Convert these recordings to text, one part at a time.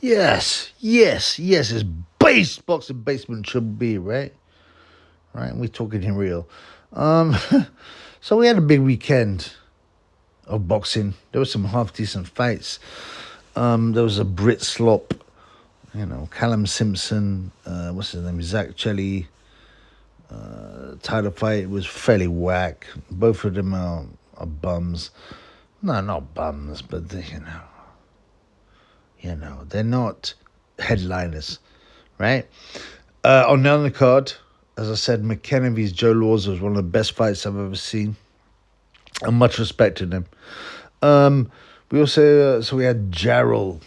Yes. It's base boxing basement triple B, right? Right. We're talking here real. Um, so we had a big weekend of boxing. There were some half decent fights. There was a Brit slop, Callum Simpson, what's his name, Zach Chelly. Title fight was fairly whack. Both of them are bums. No, not bums, but they're not headliners, right? On the undercard, as I said, McKenna vs. Joe Laws was one of the best fights I've ever seen. I much respected him. We also we had Jarrell,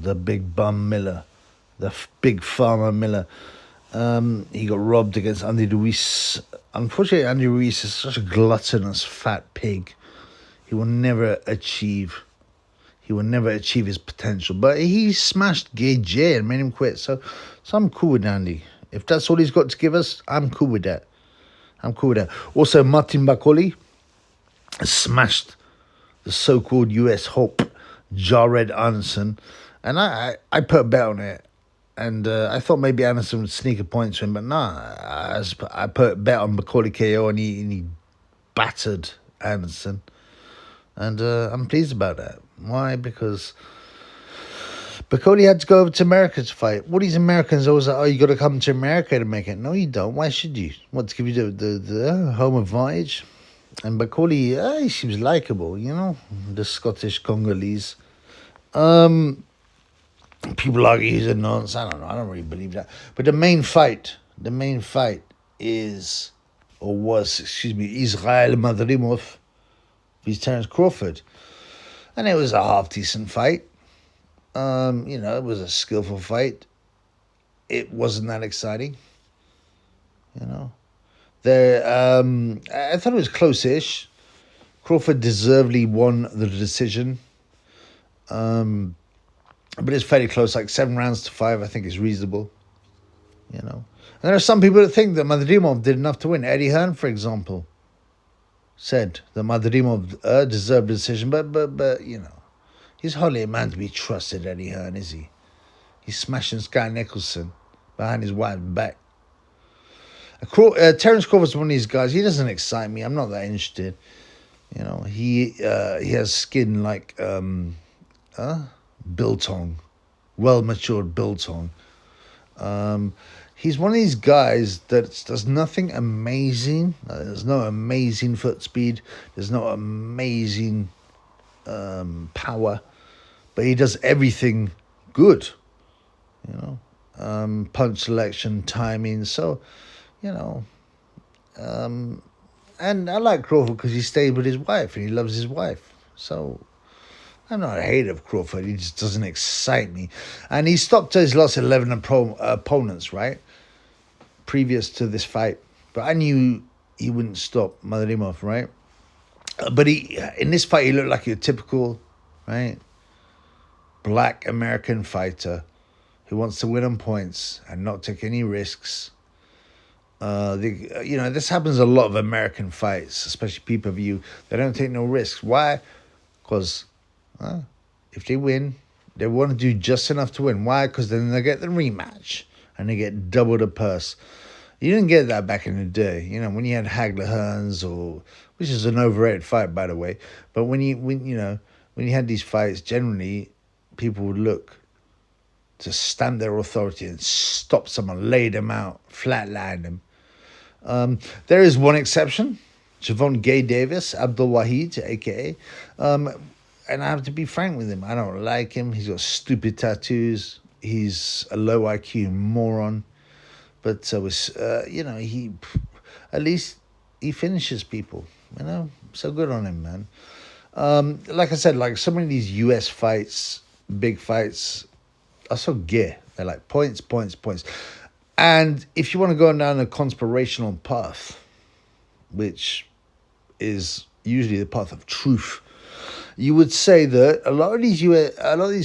the big bum Miller, the big farmer Miller. He got robbed against Andy Ruiz. Unfortunately, Andy Ruiz is such a gluttonous fat pig. He will never achieve his potential. But he smashed Gay J and made him quit. So I'm cool with Andy. If that's all he's got to give us, I'm cool with that. Also, Martin Bakole smashed the so-called US hope, Jared Anderson. And I put a bet on it. And I thought maybe Anderson would sneak a point to him. But nah, I put a bet on Bakole KO and he battered Anderson. And I'm pleased about that. Why? Because Bakole had to go over to America to fight. All these Americans always like, you got to come to America to make it. No, you don't. Why should you? What, to give you the home advantage? And Bakole, he seems likable, the Scottish Congolese. People argue he's a nonce. I don't know. I don't really believe that. But the main fight was Israil Madrimov vs. Terence Crawford. And it was a half-decent fight. It was a skillful fight. It wasn't that exciting. I thought it was close-ish. Crawford deservedly won the decision. But it's fairly close, like 7 rounds to 5, I think is reasonable. And there are some people that think that Madrimov did enough to win. Eddie Hearn, for example, said that Madrimov deserved the decision, but he's hardly a man to be trusted, Eddie Hearn, is he? He's smashing Sky Nicholson behind his wife's back. Terence Crawford's one of these guys. He doesn't excite me. I'm not that interested. He has skin like biltong, well-matured biltong. He's one of these guys that does nothing amazing. There's no amazing foot speed. There's no amazing power. But he does everything good. Punch selection, timing. So, and I like Crawford because he stayed with his wife and he loves his wife. So I'm not a hater of Crawford. He just doesn't excite me. And he stopped his last 11 opponents, right? Previous to this fight. But I knew he wouldn't stop Madrimov, right? But in this fight, he looked like a typical, right, black American fighter who wants to win on points and not take any risks. This happens a lot of American fights, especially pay-per-view. They don't take no risks. Why? Because if they win, they want to do just enough to win. Why? Because then they get the rematch and they get double the purse. You didn't get that back in the day, when you had Hagler Hearns, which is an overrated fight, by the way. But when you had these fights, generally people would look to stamp their authority and stop someone, lay them out, flatline them. There is one exception, Javon Gay Davis, Abdul Wahid, a.k.a. And I have to be frank with him. I don't like him. He's got stupid tattoos. He's a low IQ moron. But he at least he finishes people. So good on him, man. Like I said, like so many of these US fights, big fights, are so gay. They're like points. And if you want to go down a conspirational path, which is usually the path of truth, you would say that a lot of these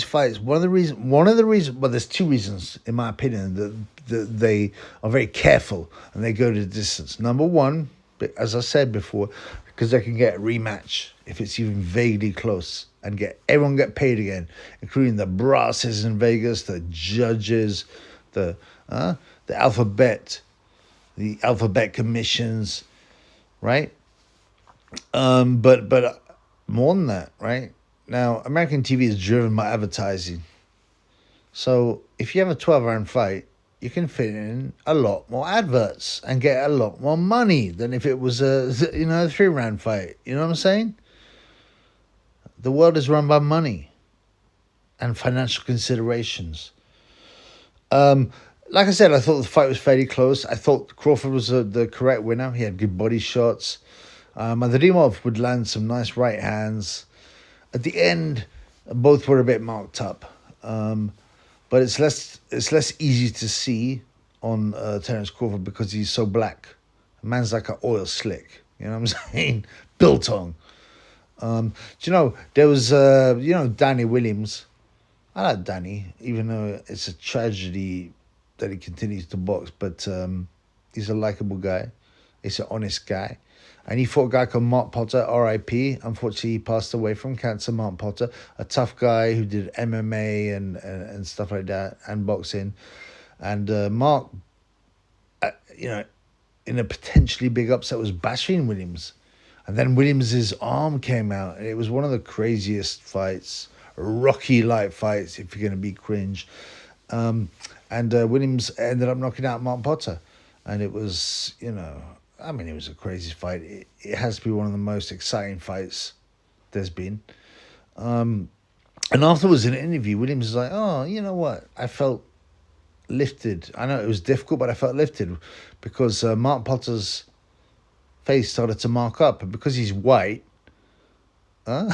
fights, one of the reasons, well, there's 2 reasons, in my opinion, that they are very careful and they go to the distance. Number one, as I said before, because they can get a rematch if it's even vaguely close. and everyone get paid again, including the brasses in Vegas, the judges, the the alphabet commissions, right? But more than that, right? Now, American TV is driven by advertising. So if you have a 12-round fight, you can fit in a lot more adverts and get a lot more money than if it was a 3-round fight. You know what I'm saying? The world is run by money and financial considerations. Like I said, I thought the fight was fairly close. I thought Crawford was the correct winner. He had good body shots. Madrimov would land some nice right hands. At the end, both were a bit marked up. But it's less easy to see on Terence Crawford because he's so black. The man's like an oil slick. You know what I'm saying? Biltong. Do you know, there was, Danny Williams. I like Danny, even though it's a tragedy that he continues to box. But he's a likable guy. He's an honest guy. And he fought a guy called Mark Potter, R.I.P. Unfortunately, he passed away from cancer. Mark Potter, a tough guy who did MMA and stuff like that, and boxing. And Mark, in a potentially big upset, was bashing Williams. And then Williams' arm came out, and it was one of the craziest fights, Rocky-like fights, if you're going to be cringe. And Williams ended up knocking out Mark Potter. And it was, it was a crazy fight. It has to be one of the most exciting fights there's been. And afterwards in an interview, Williams was like, oh, you know what? I felt lifted. I know it was difficult, but I felt lifted because Mark Potter's face started to mark up. And because he's white, right?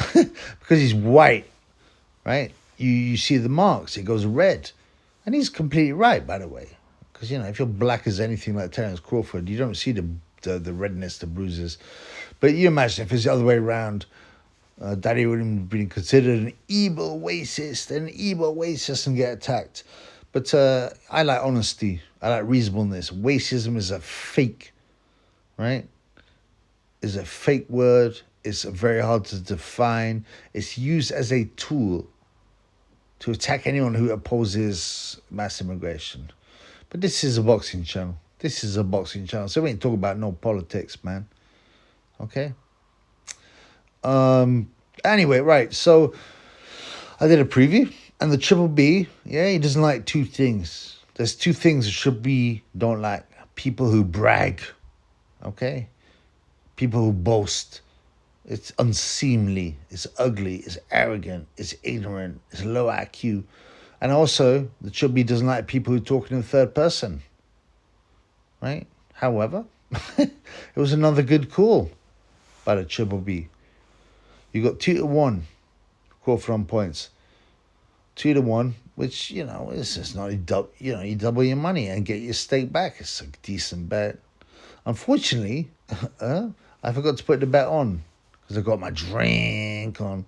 You see the marks. It goes red. And he's completely right, by the way. Because, if you're black as anything like Terence Crawford, you don't see the redness, the bruises. But you imagine if it's the other way around, Danny Williams being considered an evil racist and get attacked. But I like honesty. I like reasonableness. Racism is a fake, right? It's a fake word. It's very hard to define. It's used as a tool to attack anyone who opposes mass immigration. But this is a boxing channel. So we ain't talking about no politics, man. Okay? Anyway, right. So I did a preview. And the Triple B, he doesn't like two things. There's two things the Triple B don't like. People who brag. Okay? People who boast. It's unseemly. It's ugly. It's arrogant. It's ignorant. It's low IQ. And also, the Triple B doesn't like people who talk in the third person. Right? However, it was another good call by the Triple B. You got 2-1 Crawford on points. 2-1, which, it's just not, you double your money and get your stake back. It's a decent bet. Unfortunately, I forgot to put the bet on because I got my drink on.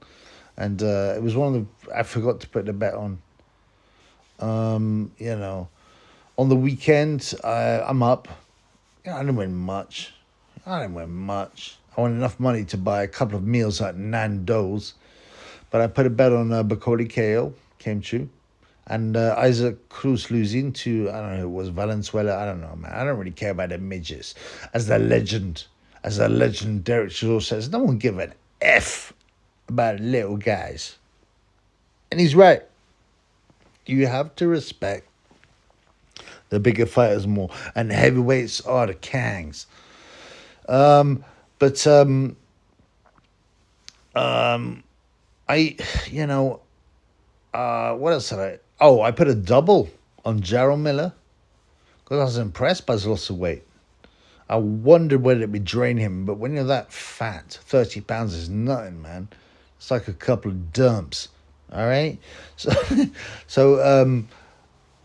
And it was I forgot to put the bet on. On the weekend, I'm up. I didn't win much. I won enough money to buy a couple of meals at Nando's. But I put a bet on Bakole KO. Came true. And Isaac Cruz losing to, I don't know who it was, Valenzuela. I don't know, man. I don't really care about the midgets. As the legend, Derek Jarrell says, no one give an F about little guys. And he's right. You have to respect the bigger fighters more. And the heavyweights are the kangs. What else did I... Oh, I put a double on Jarrell Miller because I was impressed by his loss of weight. I wondered whether it would drain him, but when you're that fat, 30 pounds is nothing, man. It's like a couple of dumps, all right? So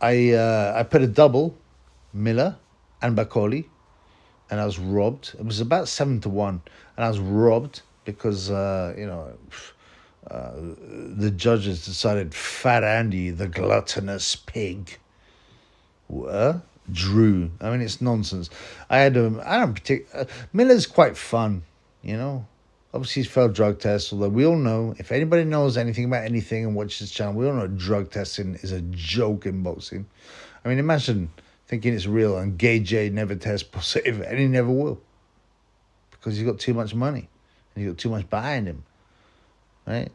I put a double, Miller and Bakole, and I was robbed. It was about 7-1, and I was robbed because, the judges decided Fat Andy, the gluttonous pig, drew. I mean, it's nonsense. I don't Miller's quite fun, Obviously, he's failed drug tests, although we all know, if anybody knows anything about anything and watches this channel, we all know drug testing is a joke in boxing. I mean, imagine thinking it's real and Gay J never tests positive, and he never will. Because he's got too much money and he's got too much behind him, right?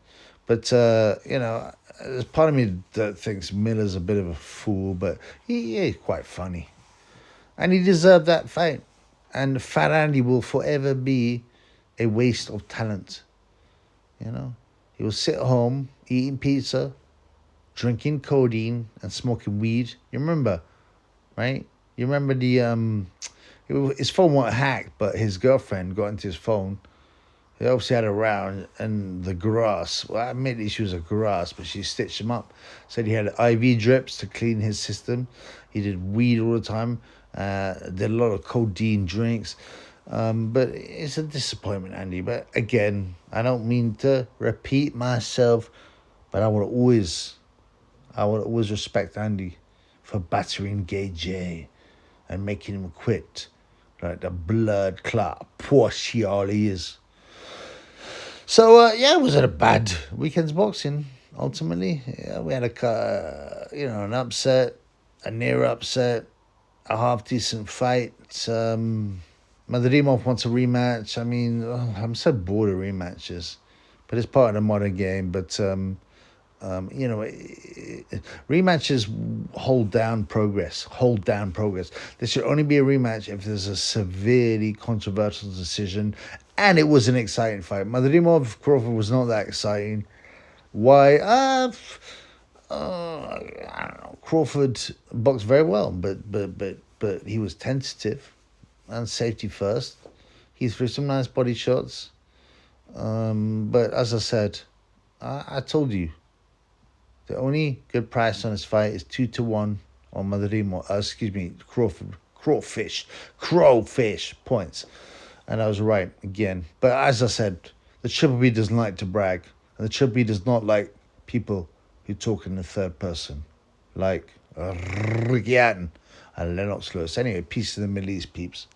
But, there's part of me that thinks Miller's a bit of a fool, but he is quite funny. And he deserved that fight. And Fat Andy will forever be a waste of talent. He will sit at home eating pizza, drinking codeine, and smoking weed. You remember, right? You remember his phone wasn't hacked, but his girlfriend got into his phone. They obviously had a row, and the grass. Well, admittedly she was a grass, but she stitched him up. Said he had IV drips to clean his system. He did weed all the time. Did a lot of codeine drinks. But it's a disappointment, Andy. But again, I don't mean to repeat myself, but I will always respect Andy for battering Gay J and making him quit like the blood clot partial he is. So it wasn't a bad weekend's boxing. Ultimately, we had an upset, a near upset, a half decent fight. Madrimov wants a rematch. I mean, I'm so bored of rematches, but it's part of the modern game. But rematches hold down progress. There should only be a rematch if there's a severely controversial decision, and it was an exciting fight. Madrimov Crawford was not that exciting. Why? I don't know. Crawford boxed very well, but he was tentative and safety first. He threw some nice body shots. But as I said, I told you, the only good price on this fight is 2-1 on Madrimov. Crawfish points. And I was right again. But as I said, the Triple B doesn't like to brag. And the Triple B does not like people who talk in the third person. Like Ricky Hatton and Lennox Lewis. Anyway, peace to the Middle East, peeps.